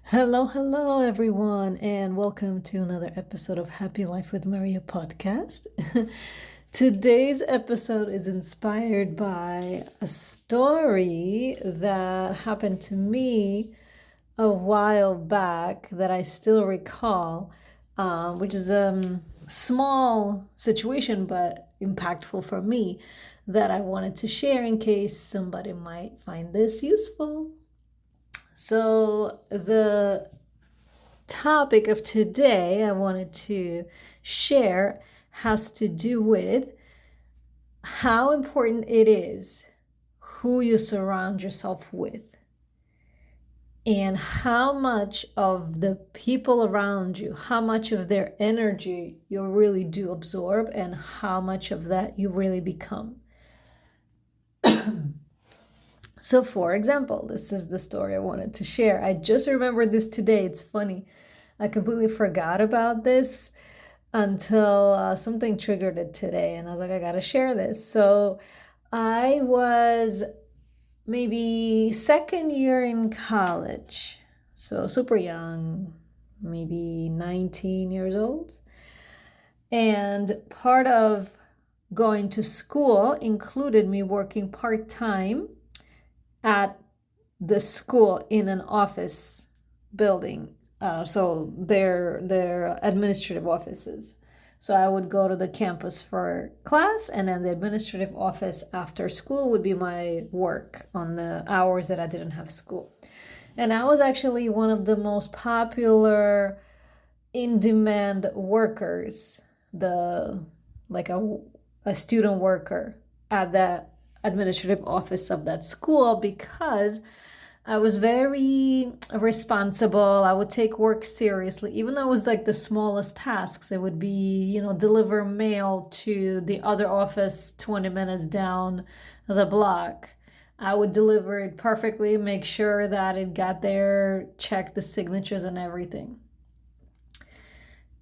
Hello, everyone, and welcome to another episode of Happy Life with Maria podcast. Today's episode is inspired by a story that happened to me a while back that I still recall, which is a small situation but impactful for me that I wanted to share in case somebody might find this useful. So, the topic of today I wanted to share has to do with how important it is who you surround yourself with and how much of the people around you, how much of their energy you really do absorb and how much of that you really become. So, for example, this is the story I wanted to share. I just remembered this today. It's funny. I completely forgot about this until something triggered it today. And I was like, I got to share this. So, I was maybe second year in college. So, super young, maybe 19 years old. And part of going to school included me working part-time at the school in an office building. So their administrative offices. So I would go to the campus for class, and then the administrative office after school would be my work on the hours that I didn't have school. And I was actually one of the most popular in-demand workers, like a student worker at that administrative office of that school, because I was very responsible. I would take work seriously, even though it was like the smallest tasks. It would be, deliver mail to the other office 20 minutes down the block. I would deliver it perfectly, make sure that it got there, check the signatures and everything.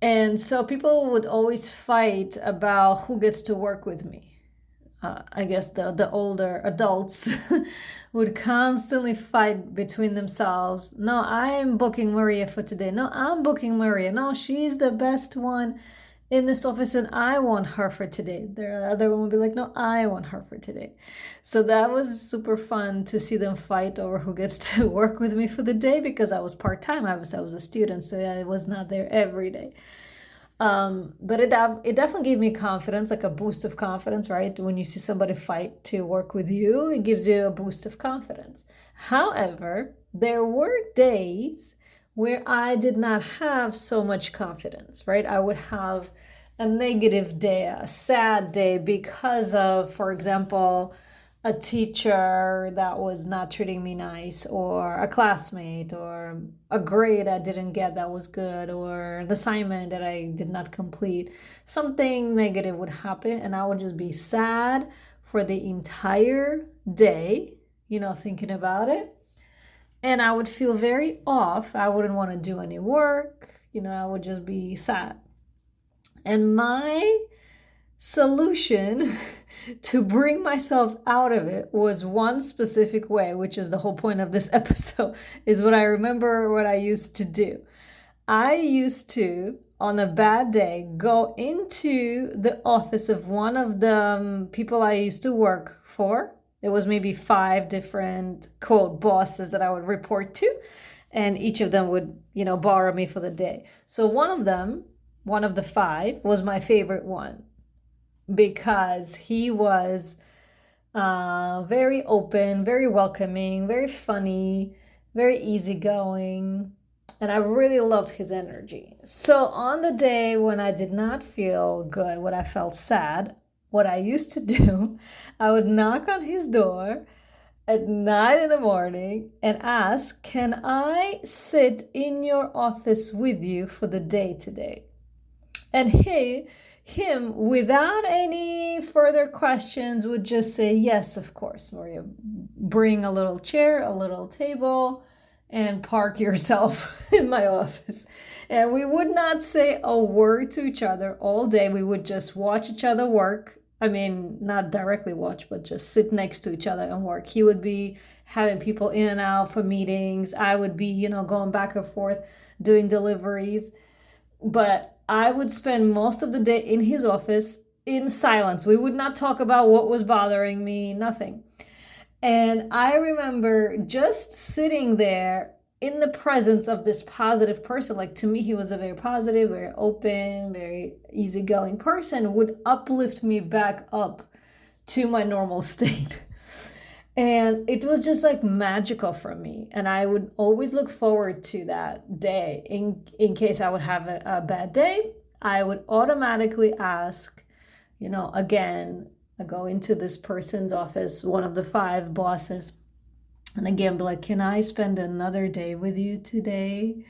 And so people would always fight about who gets to work with me. I guess the older adults would constantly fight between themselves. No, I'm booking Maria for today. No, I'm booking Maria. No, she's the best one in this office and I want her for today. The other one would be like, no, I want her for today. So that was super fun to see them fight over who gets to work with me for the day, because I was part-time. I was a student, so I was not there every day. But it definitely gave me confidence, like a boost of confidence, right? When you see somebody fight to work with you, it gives you a boost of confidence. However, there were days where I did not have so much confidence, right? I would have a negative day, a sad day because of, for example, a teacher that was not treating me nice, or a classmate, or a grade I didn't get that was good, or an assignment that I did not complete. Something negative would happen and I would just be sad for the entire day, thinking about it. And I would feel very off. I wouldn't want to do any work. I would just be sad. And my solution to bring myself out of it was one specific way, which is the whole point of this episode, is what I remember what I used to do. I used to, on a bad day, go into the office of one of the people I used to work for. It was maybe 5 different, quote, bosses that I would report to, and each of them would, borrow me for the day. So one of the 5, was my favorite one, because he was very open, very welcoming, very funny, very easygoing, and I really loved his energy. So on the day when I did not feel good, when I felt sad, what I used to do, I would knock on his door at 9 in the morning and ask, can I sit in your office with you for the day today? And him, without any further questions, would just say, yes, of course, Maria. Bring a little chair, a little table, and park yourself in my office. And we would not say a word to each other all day. We would just watch each other work I mean, not directly watch, but just sit next to each other and work. He would be having people in and out for meetings. I would be, going back and forth doing deliveries. But I would spend most of the day in his office in silence. We would not talk about what was bothering me, nothing. And I remember just sitting there in the presence of this positive person. Like, to me, he was a very positive, very open, very easygoing person, would uplift me back up to my normal state. And it was just like magical for me. And I would always look forward to that day. In case I would have a bad day, I would automatically ask, again, I go into this person's office, one of the 5 bosses, and again, be like, can I spend another day with you today?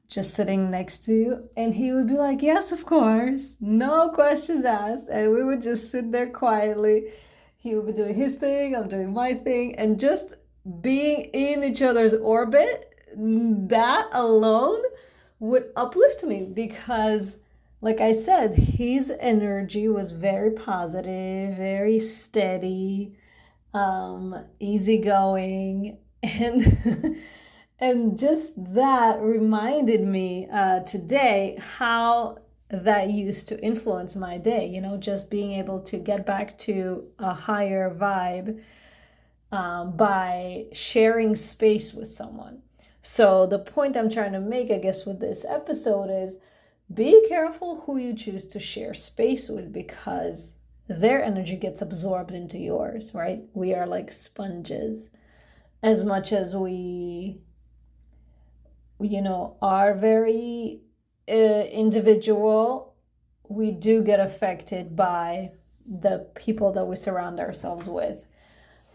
Just sitting next to you. And he would be like, yes, of course. No questions asked. And we would just sit there quietly. He would be doing his thing, I'm doing my thing. And just being in each other's orbit, that alone would uplift me because, like I said, his energy was very positive, very steady, easygoing, and and just that reminded me today how that used to influence my day. Just being able to get back to a higher vibe by sharing space with someone. So the point I'm trying to make, I guess, with this episode is be careful who you choose to share space with, because their energy gets absorbed into yours, right? We are like sponges. As much as we, are very individual, we do get affected by the people that we surround ourselves with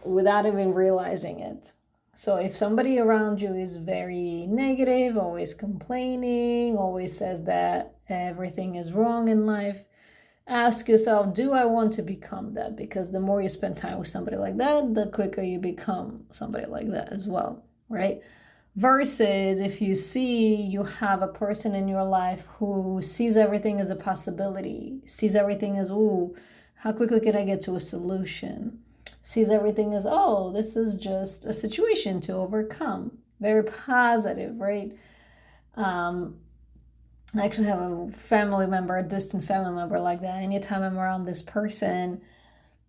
without even realizing it. So if somebody around you is very negative, always complaining, always says that everything is wrong in life, ask yourself, do I want to become that? Because the more you spend time with somebody like that, the quicker you become somebody like that as well, right? Versus if you see you have a person in your life who sees everything as a possibility, sees everything as, ooh, how quickly can I get to a solution? Sees everything as, oh, this is just a situation to overcome. Very positive, right? I actually have a family member, a distant family member like that. Anytime I'm around this person,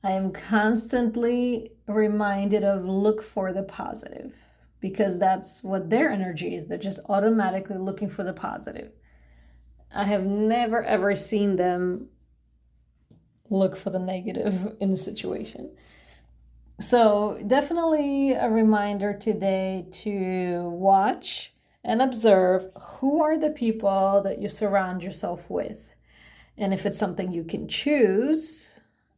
I am constantly reminded of look for the positive, because that's what their energy is. They're just automatically looking for the positive. I have never, ever seen them look for the negative in the situation. So definitely a reminder today to watch and observe who are the people that you surround yourself with. And if it's something you can choose,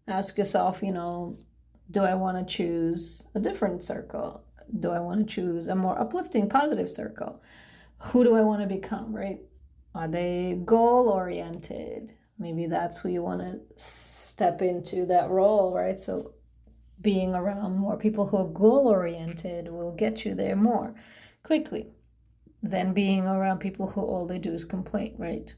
ask yourself, do I want to choose a different circle? Do I want to choose a more uplifting, positive circle? Who do I want to become, right? Are they goal-oriented? Maybe that's who you want to step into that role, right? So being around more people who are goal-oriented will get you there more quickly than being around people who all they do is complain, right?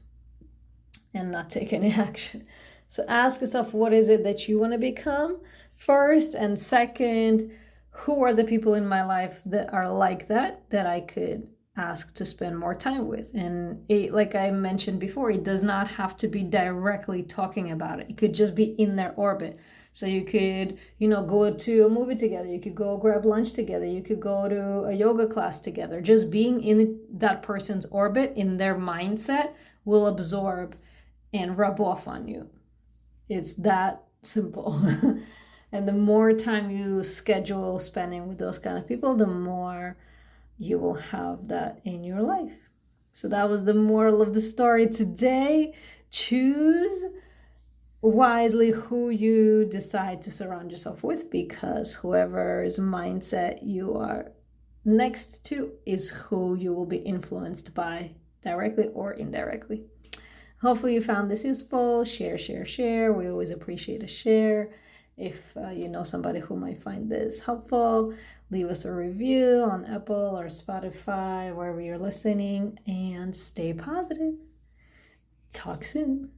And not take any action. So ask yourself, what is it that you want to become first? And second, who are the people in my life that are like that I could ask to spend more time with? And like I mentioned before, it does not have to be directly talking about it. It could just be in their orbit. So you could, go to a movie together. You could go grab lunch together. You could go to a yoga class together. Just being in that person's orbit, in their mindset, will absorb and rub off on you. It's that simple. And the more time you schedule spending with those kind of people, the more you will have that in your life. So that was the moral of the story today. Choose wisely who you decide to surround yourself with, because whoever's mindset you are next to is who you will be influenced by, directly or indirectly. Hopefully you found this useful. Share. We always appreciate a share. If you know somebody who might find this helpful, leave us a review on Apple or Spotify, wherever you're listening, and stay positive. Talk soon.